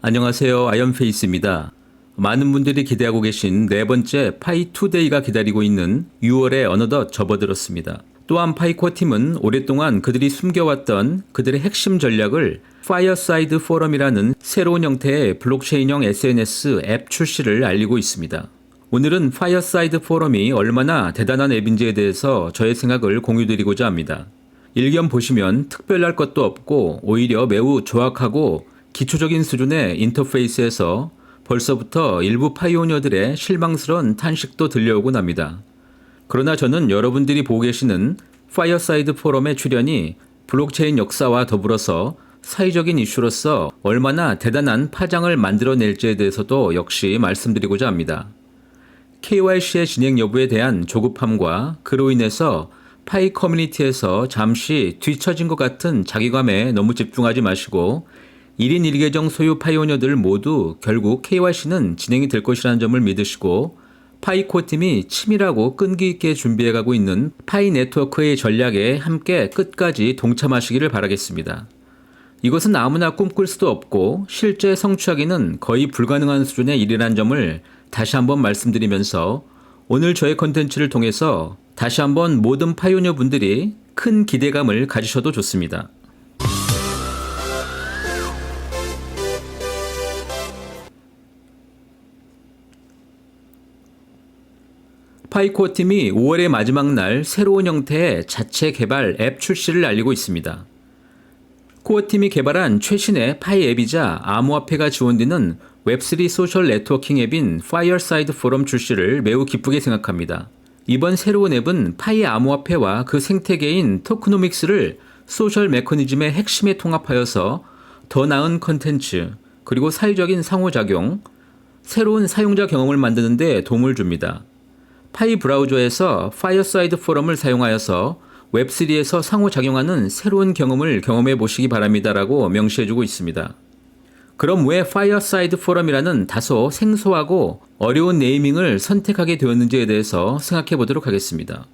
안녕하세요. 아이언페이스입니다. 많은 분들이 기대하고 계신 네 번째 파이 투데이가 기다리고 있는 6월에 어느덧 접어들었습니다. 또한 파이코어 팀은 오랫동안 그들이 숨겨왔던 그들의 핵심 전략을 파이어사이드 포럼이라는 새로운 형태의 블록체인형 SNS 앱 출시를 알리고 있습니다. 오늘은 파이어사이드 포럼이 얼마나 대단한 앱인지에 대해서 저의 생각을 공유드리고자 합니다. 일견 보시면 특별할 것도 없고 오히려 매우 조악하고 기초적인 수준의 인터페이스에서 벌써부터 일부 파이오니어들의 실망스러운 탄식도 들려오곤 합니다. 그러나 저는 여러분들이 보고 계시는 파이어사이드 포럼의 출연이 블록체인 역사와 더불어서 사회적인 이슈로서 얼마나 대단한 파장을 만들어낼지에 대해서도 역시 말씀드리고자 합니다. KYC의 진행 여부에 대한 조급함과 그로 인해서 파이 커뮤니티에서 잠시 뒤처진 것 같은 자기감에 너무 집중하지 마시고 1인 1계정 소유 파이오니어들 모두 결국 KYC는 진행이 될 것이라는 점을 믿으시고 파이코어 팀이 치밀하고 끈기 있게 준비해가고 있는 파이 네트워크의 전략에 함께 끝까지 동참하시기를 바라겠습니다. 이것은 아무나 꿈꿀 수도 없고 실제 성취하기는 거의 불가능한 수준의 일이라는 점을 다시 한번 말씀드리면서 오늘 저의 컨텐츠를 통해서 다시 한번 모든 파이오니어 분들이 큰 기대감을 가지셔도 좋습니다. 파이코어 팀이 5월의 마지막 날 새로운 형태의 자체 개발 앱 출시를 알리고 있습니다. 코어 팀이 개발한 최신의 파이 앱이자 암호화폐가 지원되는 웹3 소셜 네트워킹 앱인 파이어사이드 포럼 출시를 매우 기쁘게 생각합니다. 이번 새로운 앱은 파이 암호화폐와 그 생태계인 토크노믹스를 소셜 메커니즘의 핵심에 통합하여서 더 나은 컨텐츠, 그리고 사회적인 상호작용, 새로운 사용자 경험을 만드는 데 도움을 줍니다. 파이 브라우저에서 파이어사이드 포럼을 사용하여서 웹3에서 상호작용하는 새로운 경험을 경험해 보시기 바랍니다라고 명시해주고 있습니다. 그럼 왜 파이어사이드 포럼이라는 다소 생소하고 어려운 네이밍을 선택하게 되었는지에 대해서 생각해 보도록 하겠습니다.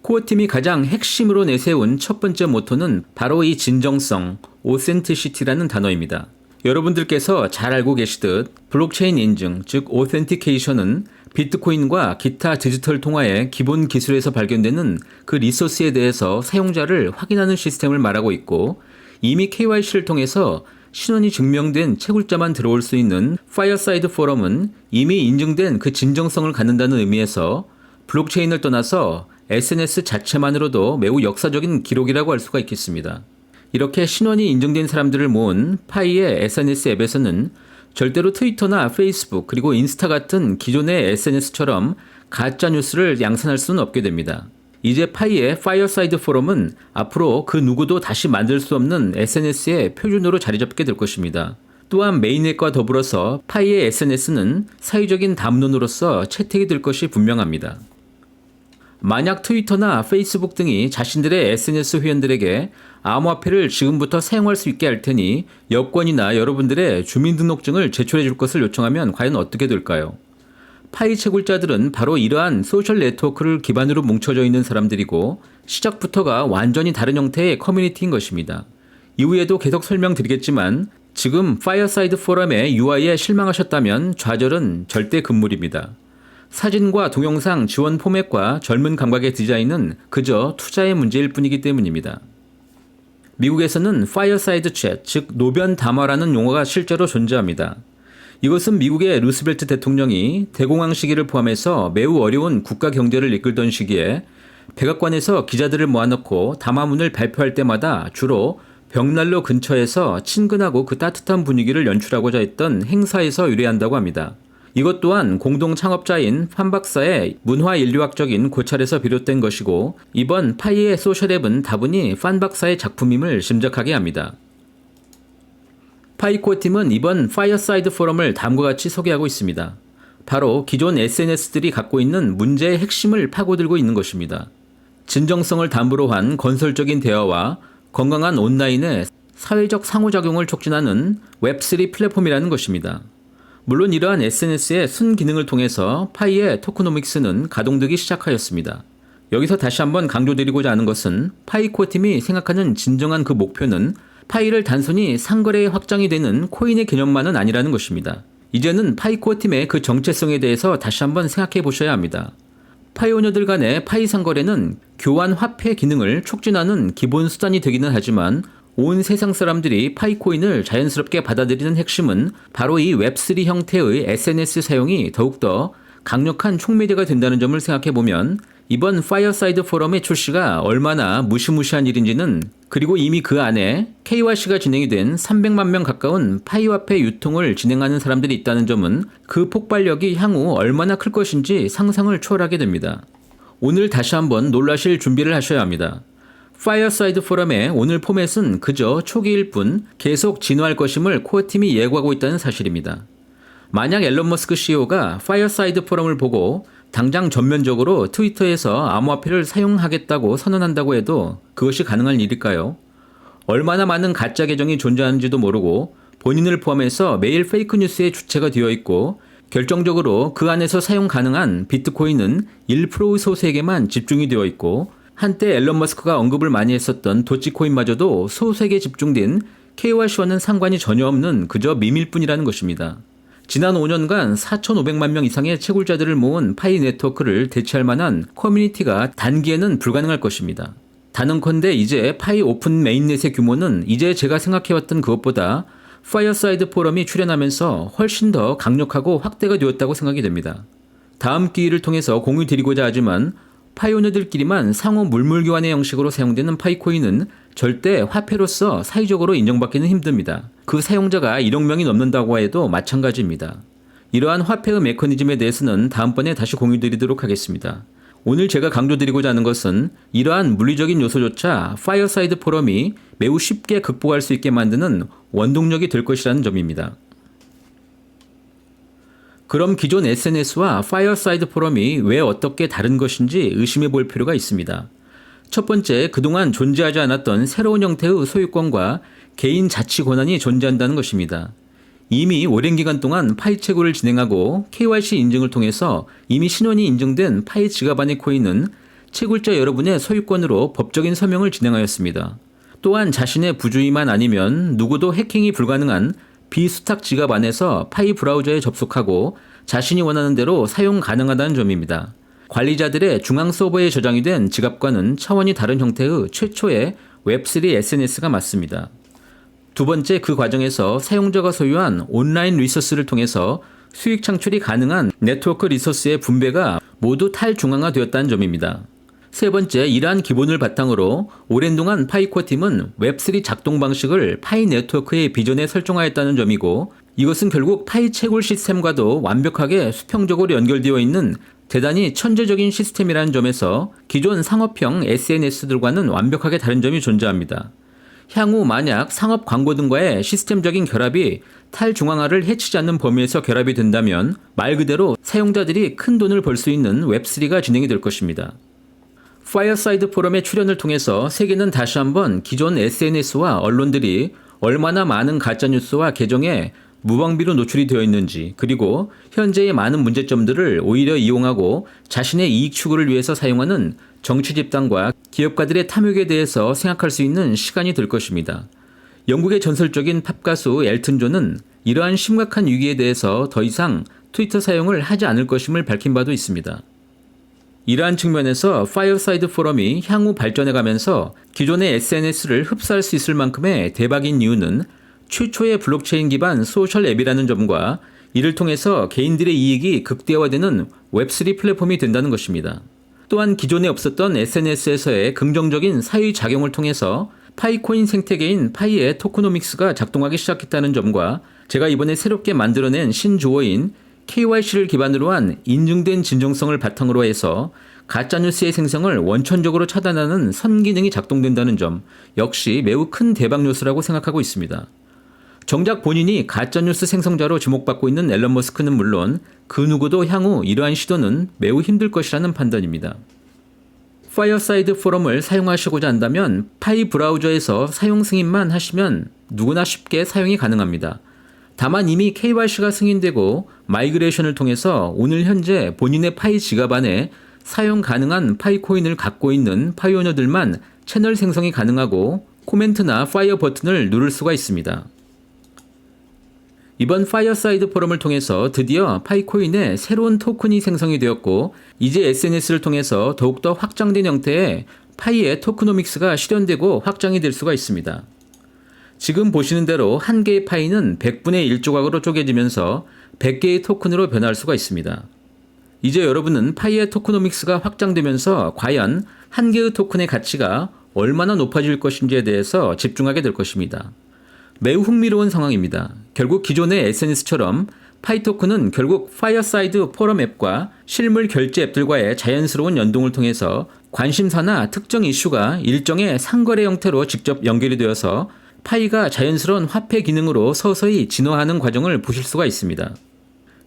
코어팀이 가장 핵심으로 내세운 첫 번째 모토는 바로 이 진정성, 오센티시티라는 단어입니다. 여러분들께서 잘 알고 계시듯 블록체인 인증, 즉 오센티케이션은 비트코인과 기타 디지털 통화의 기본 기술에서 발견되는 그 리소스에 대해서 사용자를 확인하는 시스템을 말하고 있고, 이미 KYC를 통해서 신원이 증명된 채굴자만 들어올 수 있는 파이어사이드 포럼은 이미 인증된 그 진정성을 갖는다는 의미에서 블록체인을 떠나서 SNS 자체만으로도 매우 역사적인 기록이라고 할 수가 있겠습니다. 이렇게 신원이 인증된 사람들을 모은 파이의 SNS 앱에서는 절대로 트위터나 페이스북 그리고 인스타 같은 기존의 SNS처럼 가짜 뉴스를 양산할 수는 없게 됩니다. 이제 파이의 파이어사이드 포럼은 앞으로 그 누구도 다시 만들 수 없는 SNS의 표준으로 자리 잡게 될 것입니다. 또한 메인넷과 더불어서 파이의 SNS는 사회적인 담론으로서 채택이 될 것이 분명합니다. 만약 트위터나 페이스북 등이 자신들의 SNS 회원들에게 암호화폐를 지금부터 사용할 수 있게 할 테니 여권이나 여러분들의 주민등록증을 제출해 줄 것을 요청하면 과연 어떻게 될까요? 파이 채굴자들은 바로 이러한 소셜 네트워크를 기반으로 뭉쳐져 있는 사람들이고 시작부터가 완전히 다른 형태의 커뮤니티인 것입니다. 이후에도 계속 설명드리겠지만 지금 파이어사이드 포럼의 UI에 실망하셨다면 좌절은 절대 금물입니다. 사진과 동영상 지원 포맷과 젊은 감각의 디자인은 그저 투자의 문제일 뿐이기 때문입니다. 미국에서는 파이어사이드 챗, 즉 노변 담화라는 용어가 실제로 존재합니다. 이것은 미국의 루스벨트 대통령이 대공황 시기를 포함해서 매우 어려운 국가 경제를 이끌던 시기에 백악관에서 기자들을 모아놓고 담화문을 발표할 때마다 주로 벽난로 근처에서 친근하고 그 따뜻한 분위기를 연출하고자 했던 행사에서 유래한다고 합니다. 이것 또한 공동 창업자인 판 박사의 문화인류학적인 고찰에서 비롯된 것이고, 이번 파이의 소셜앱은 다분히 판 박사의 작품임을 짐작하게 합니다. 파이코어 팀은 이번 파이어사이드 포럼을 다음과 같이 소개하고 있습니다. 바로 기존 SNS들이 갖고 있는 문제의 핵심을 파고들고 있는 것입니다. 진정성을 담보로 한 건설적인 대화와 건강한 온라인의 사회적 상호작용을 촉진하는 웹3 플랫폼이라는 것입니다. 물론 이러한 SNS의 순기능을 통해서 파이의 토크노믹스는 가동되기 시작하였습니다. 여기서 다시 한번 강조드리고자 하는 것은 파이코어 팀이 생각하는 진정한 그 목표는 파이를 단순히 상거래에 확장이 되는 코인의 개념만은 아니라는 것입니다. 이제는 파이 코어 팀의 그 정체성에 대해서 다시 한번 생각해 보셔야 합니다. 파이오니어들 간의 파이 상거래는 교환 화폐 기능을 촉진하는 기본 수단이 되기는 하지만 온 세상 사람들이 파이코인을 자연스럽게 받아들이는 핵심은 바로 이 웹3 형태의 SNS 사용이 더욱더 강력한 촉매제가 된다는 점을 생각해보면 이번 파이어사이드 포럼의 출시가 얼마나 무시무시한 일인지는, 그리고 이미 그 안에 KYC가 진행이 된 300만 명 가까운 파이화폐 유통을 진행하는 사람들이 있다는 점은 그 폭발력이 향후 얼마나 클 것인지 상상을 초월하게 됩니다. 오늘 다시 한번 놀라실 준비를 하셔야 합니다. 파이어사이드 포럼의 오늘 포맷은 그저 초기일 뿐 계속 진화할 것임을 코어팀이 예고하고 있다는 사실입니다. 만약 앨런 머스크 CEO가 파이어사이드 포럼을 보고 당장 전면적으로 트위터에서 암호화폐를 사용하겠다고 선언한다고 해도 그것이 가능한 일일까요? 얼마나 많은 가짜 계정이 존재하는지도 모르고 본인을 포함해서 매일 페이크 뉴스의 주체가 되어 있고 결정적으로 그 안에서 사용 가능한 비트코인은 1%의 소수에게만 집중이 되어 있고 한때 앨런 머스크가 언급을 많이 했었던 도치코인마저도 소수에게 집중된 KYC와는 상관이 전혀 없는 그저 밈일 뿐이라는 것입니다. 지난 5년간 4,500만 명 이상의 채굴자들을 모은 파이 네트워크를 대체할 만한 커뮤니티가 단기에는 불가능할 것입니다. 단언컨대 이제 파이 오픈 메인넷의 규모는 이제 제가 생각해왔던 그것보다 파이어사이드 포럼이 출현하면서 훨씬 더 강력하고 확대가 되었다고 생각이 됩니다. 다음 기회를 통해서 공유 드리고자 하지만 파이오니어들끼리만 상호 물물 교환의 형식으로 사용되는 파이코인은 절대 화폐로서 사회적으로 인정받기는 힘듭니다. 그 사용자가 1억 명이 넘는다고 해도 마찬가지입니다. 이러한 화폐의 메커니즘에 대해서는 다음번에 다시 공유드리도록 하겠습니다. 오늘 제가 강조드리고자 하는 것은 이러한 물리적인 요소조차 파이어사이드 포럼이 매우 쉽게 극복할 수 있게 만드는 원동력이 될 것이라는 점입니다. 그럼 기존 SNS와 파이어사이드 포럼이 왜 어떻게 다른 것인지 의심해 볼 필요가 있습니다. 첫 번째, 그동안 존재하지 않았던 새로운 형태의 소유권과 개인 자치 권한이 존재한다는 것입니다. 이미 오랜 기간 동안 파이 채굴을 진행하고 KYC 인증을 통해서 이미 신원이 인증된 파이 지갑 안의 코인은 채굴자 여러분의 소유권으로 법적인 서명을 진행하였습니다. 또한 자신의 부주의만 아니면 누구도 해킹이 불가능한 비수탁 지갑 안에서 파이 브라우저에 접속하고 자신이 원하는 대로 사용 가능하다는 점입니다. 관리자들의 중앙 서버에 저장이 된 지갑과는 차원이 다른 형태의 최초의 웹3 SNS가 맞습니다. 두 번째, 그 과정에서 사용자가 소유한 온라인 리소스를 통해서 수익 창출이 가능한 네트워크 리소스의 분배가 모두 탈중앙화되었다는 점입니다. 세 번째, 이러한 기본을 바탕으로 오랜 동안 파이코어 팀은 웹3 작동 방식을 파이 네트워크의 비전에 설정하였다는 점이고, 이것은 결국 파이 채굴 시스템과도 완벽하게 수평적으로 연결되어 있는 대단히 천재적인 시스템이라는 점에서 기존 상업형 SNS들과는 완벽하게 다른 점이 존재합니다. 향후 만약 상업 광고 등과의 시스템적인 결합이 탈중앙화를 해치지 않는 범위에서 결합이 된다면 말 그대로 사용자들이 큰 돈을 벌 수 있는 웹3가 진행이 될 것입니다. 파이어사이드 포럼의 출연을 통해서 세계는 다시 한번 기존 SNS와 언론들이 얼마나 많은 가짜뉴스와 계정에 무방비로 노출이 되어 있는지, 그리고 현재의 많은 문제점들을 오히려 이용하고 자신의 이익 추구를 위해서 사용하는 정치 집단과 기업가들의 탐욕에 대해서 생각할 수 있는 시간이 될 것입니다. 영국의 전설적인 팝 가수 엘튼 존은 이러한 심각한 위기에 대해서 더 이상 트위터 사용을 하지 않을 것임을 밝힌 바도 있습니다. 이러한 측면에서 파이어사이드 포럼이 향후 발전해가면서 기존의 SNS를 흡수할 수 있을 만큼의 대박인 이유는 최초의 블록체인 기반 소셜 앱이라는 점과 이를 통해서 개인들의 이익이 극대화되는 웹3 플랫폼이 된다는 것입니다. 또한 기존에 없었던 SNS에서의 긍정적인 사회 작용을 통해서 파이코인 생태계인 파이의 토크노믹스가 작동하기 시작했다는 점과 제가 이번에 새롭게 만들어낸 신조어인 KYC를 기반으로 한 인증된 진정성을 바탕으로 해서 가짜뉴스의 생성을 원천적으로 차단하는 선기능이 작동된다는 점 역시 매우 큰 대박 뉴스라고 생각하고 있습니다. 정작 본인이 가짜뉴스 생성자로 주목받고 있는 앨런 머스크는 물론 그 누구도 향후 이러한 시도는 매우 힘들 것이라는 판단입니다. 파이어사이드 포럼을 사용하시고자 한다면 파이 브라우저에서 사용 승인만 하시면 누구나 쉽게 사용이 가능합니다. 다만 이미 KYC가 승인되고 마이그레이션을 통해서 오늘 현재 본인의 파이 지갑 안에 사용 가능한 파이코인을 갖고 있는 파이오니어들만 채널 생성이 가능하고 코멘트나 파이어 버튼을 누를 수가 있습니다. 이번 파이어사이드 포럼을 통해서 드디어 파이코인의 새로운 토큰이 생성이 되었고, 이제 SNS를 통해서 더욱더 확장된 형태의 파이의 토크노믹스가 실현되고 확장이 될 수가 있습니다. 지금 보시는 대로 한 개의 파이는 100분의 1조각으로 쪼개지면서 100개의 토큰으로 변할 수가 있습니다. 이제 여러분은 파이의 토크노믹스가 확장되면서 과연 한 개의 토큰의 가치가 얼마나 높아질 것인지에 대해서 집중하게 될 것입니다. 매우 흥미로운 상황입니다. 결국 기존의 SNS처럼 파이 토큰은 결국 파이어사이드 포럼 앱과 실물 결제 앱들과의 자연스러운 연동을 통해서 관심사나 특정 이슈가 일정의 상거래 형태로 직접 연결이 되어서 파이가 자연스러운 화폐 기능으로 서서히 진화하는 과정을 보실 수가 있습니다.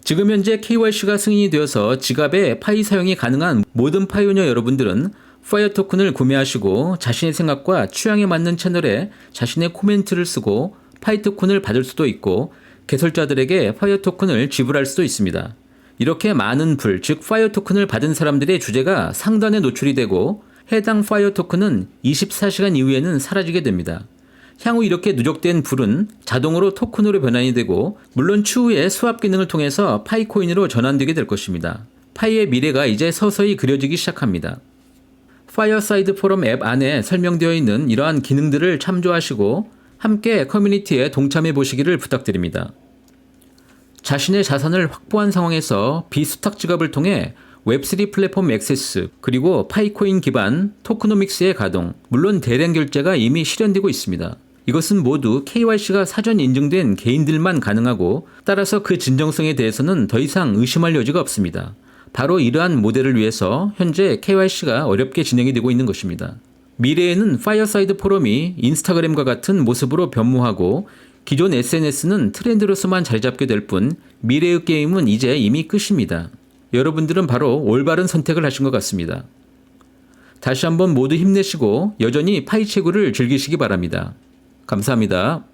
지금 현재 KYC가 승인이 되어서 지갑에 파이 사용이 가능한 모든 파이오니어 여러분들은 파이어 토큰을 구매하시고 자신의 생각과 취향에 맞는 채널에 자신의 코멘트를 쓰고 파이 토큰을 받을 수도 있고, 개설자들에게 파이어 토큰을 지불할 수도 있습니다. 이렇게 많은 풀, 즉 파이어 토큰을 받은 사람들의 주제가 상단에 노출이 되고 해당 파이어 토큰은 24시간 이후에는 사라지게 됩니다. 향후 이렇게 누적된 풀은 자동으로 토큰으로 변환이 되고, 물론 추후에 수합 기능을 통해서 파이코인으로 전환되게 될 것입니다. 파이의 미래가 이제 서서히 그려지기 시작합니다. 파이어사이드 포럼 앱 안에 설명되어 있는 이러한 기능들을 참조하시고 함께 커뮤니티에 동참해 보시기를 부탁드립니다. 자신의 자산을 확보한 상황에서 비수탁 지갑을 통해 웹3 플랫폼 액세스, 그리고 파이코인 기반 토크노믹스의 가동, 물론 대량 결제가 이미 실현되고 있습니다. 이것은 모두 KYC가 사전 인증된 개인들만 가능하고, 따라서 그 진정성에 대해서는 더 이상 의심할 여지가 없습니다. 바로 이러한 모델을 위해서 현재 KYC가 어렵게 진행이 되고 있는 것입니다. 미래에는 파이어사이드 포럼이 인스타그램과 같은 모습으로 변모하고 기존 SNS는 트렌드로서만 자리 잡게 될 뿐, 미래의 게임은 이제 이미 끝입니다. 여러분들은 바로 올바른 선택을 하신 것 같습니다. 다시 한번 모두 힘내시고 여전히 파이채굴을 즐기시기 바랍니다. 감사합니다.